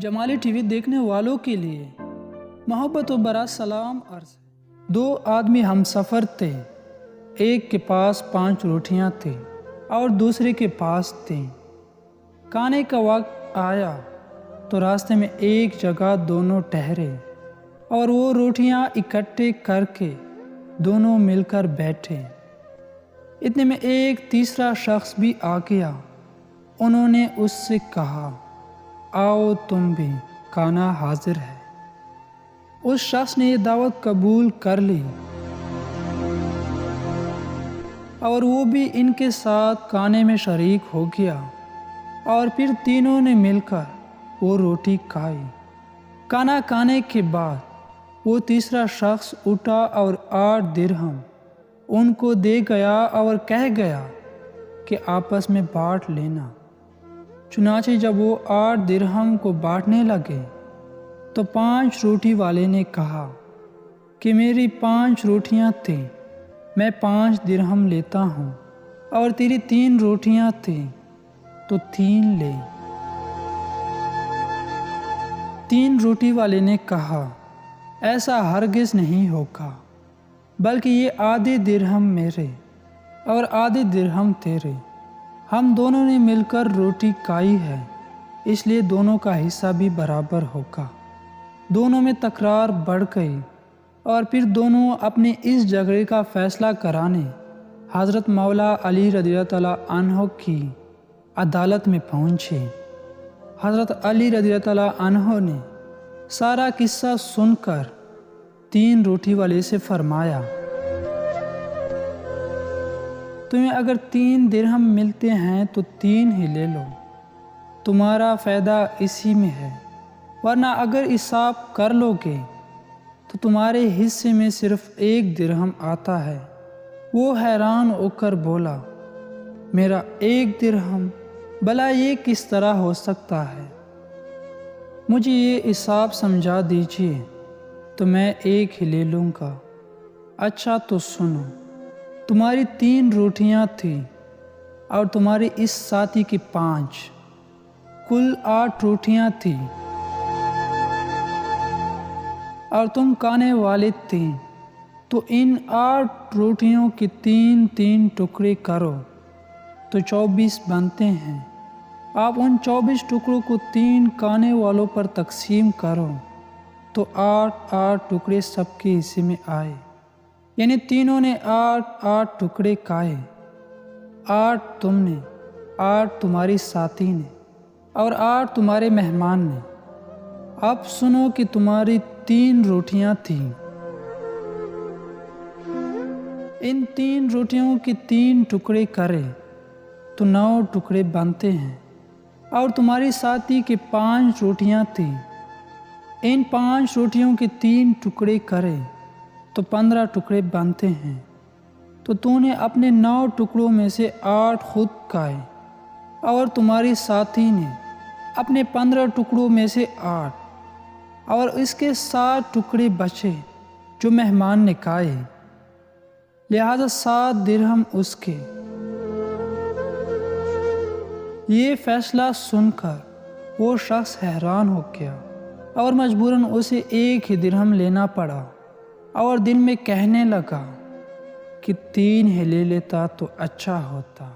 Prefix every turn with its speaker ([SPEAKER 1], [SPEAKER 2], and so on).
[SPEAKER 1] جمالی T V دیکھنے والوں کے لیے محبت و برا سلام عرض ہے۔ دو آدمی ہم سفر تھے، ایک کے پاس 5 روٹیاں تھیں اور دوسرے کے پاس 3۔ کھانے کا وقت آیا تو راستے میں ایک جگہ دونوں ٹھہرے اور وہ روٹیاں اکٹھے کر کے دونوں مل کر بیٹھے۔ اتنے میں ایک تیسرا شخص بھی آ گیا۔ انہوں نے اس سے کہا، آؤ تم بھی، کھانا حاضر ہے۔ اس شخص نے یہ دعوت قبول کر لی اور وہ بھی ان کے ساتھ کھانے میں شریک ہو گیا اور پھر تینوں نے مل کر وہ روٹی کھائی۔ کھانا کھانے کے بعد وہ تیسرا شخص اٹھا اور 8 درہم ان کو دے گیا اور کہہ گیا کہ آپس میں بانٹ لینا۔ چنانچہ جب وہ 8 درہم کو بانٹنے لگے تو 5 روٹی والے نے کہا کہ میری 5 روٹیاں تھیں، میں 5 درہم لیتا ہوں، اور تیری 3 روٹیاں تھیں تو 3 لے۔ 3 روٹی والے نے کہا، ایسا ہرگز نہیں ہوگا، بلکہ یہ آدھے درہم میرے اور آدھے درہم تیرے۔ ہم دونوں نے مل کر روٹی کھائی ہے، اس لیے دونوں کا حصہ بھی برابر ہوگا۔ دونوں میں تکرار بڑھ گئی اور پھر دونوں اپنے اس جھگڑے کا فیصلہ کرانے حضرت مولا علی رضی اللہ عنہ کی عدالت میں پہنچے۔ حضرت علی رضی اللہ عنہ نے سارا قصہ سن کر 3 روٹی والے سے فرمایا، تمہیں اگر 3 درہم ملتے ہیں تو 3 ہی لے لو، تمہارا فائدہ اسی میں ہے، ورنہ اگر حساب کر لو گے تو تمہارے حصے میں صرف 1 درہم آتا ہے۔ وہ حیران ہو کر بولا، میرا 1 درہم، بھلا یہ کس طرح ہو سکتا ہے؟ مجھے یہ حساب سمجھا دیجیے تو میں 1 ہی لے لوں گا۔ اچھا تو سنو، تمہاری 3 روٹیاں تھیں اور تمہارے اس ساتھی کی 5، کل 8 روٹیاں تھیں، اور تم کھانے والے تھے، تو ان 8 روٹیوں کے 3 ٹکڑے کرو تو 24 بنتے ہیں۔ آپ ان 24 ٹکڑوں کو 3 کھانے والوں پر تقسیم کرو تو 8 ٹکڑے سب کے حصے میں آئے، یعنی تینوں نے 8 ٹکڑے کھائے، 8 تم نے، 8 تمہاری ساتھی نے، اور 8 تمہارے مہمان نے۔ اب سنو کہ تمہاری 3 روٹیاں تھیں، ان 3 روٹیوں کے 3 ٹکڑے کرے تو 9 ٹکڑے بنتے ہیں، اور تمہاری ساتھی کے 5 روٹیاں تھیں، ان 5 روٹیوں کے 3 ٹکڑے کرے تو 15 ٹکڑے بنتے ہیں۔ تو تو نے اپنے 9 ٹکڑوں میں سے 8 خود کھائے، اور تمہاری ساتھی نے اپنے 15 ٹکڑوں میں سے 8، اور اس کے 7 ٹکڑے بچے جو مہمان نے کھائے، لہذا 7 درہم اس کے۔ یہ فیصلہ سن کر وہ شخص حیران ہو گیا اور مجبوراً اسے 1 ہی درہم لینا پڑا، اور دل میں کہنے لگا کہ 3 ہی لے لیتا تو اچھا ہوتا۔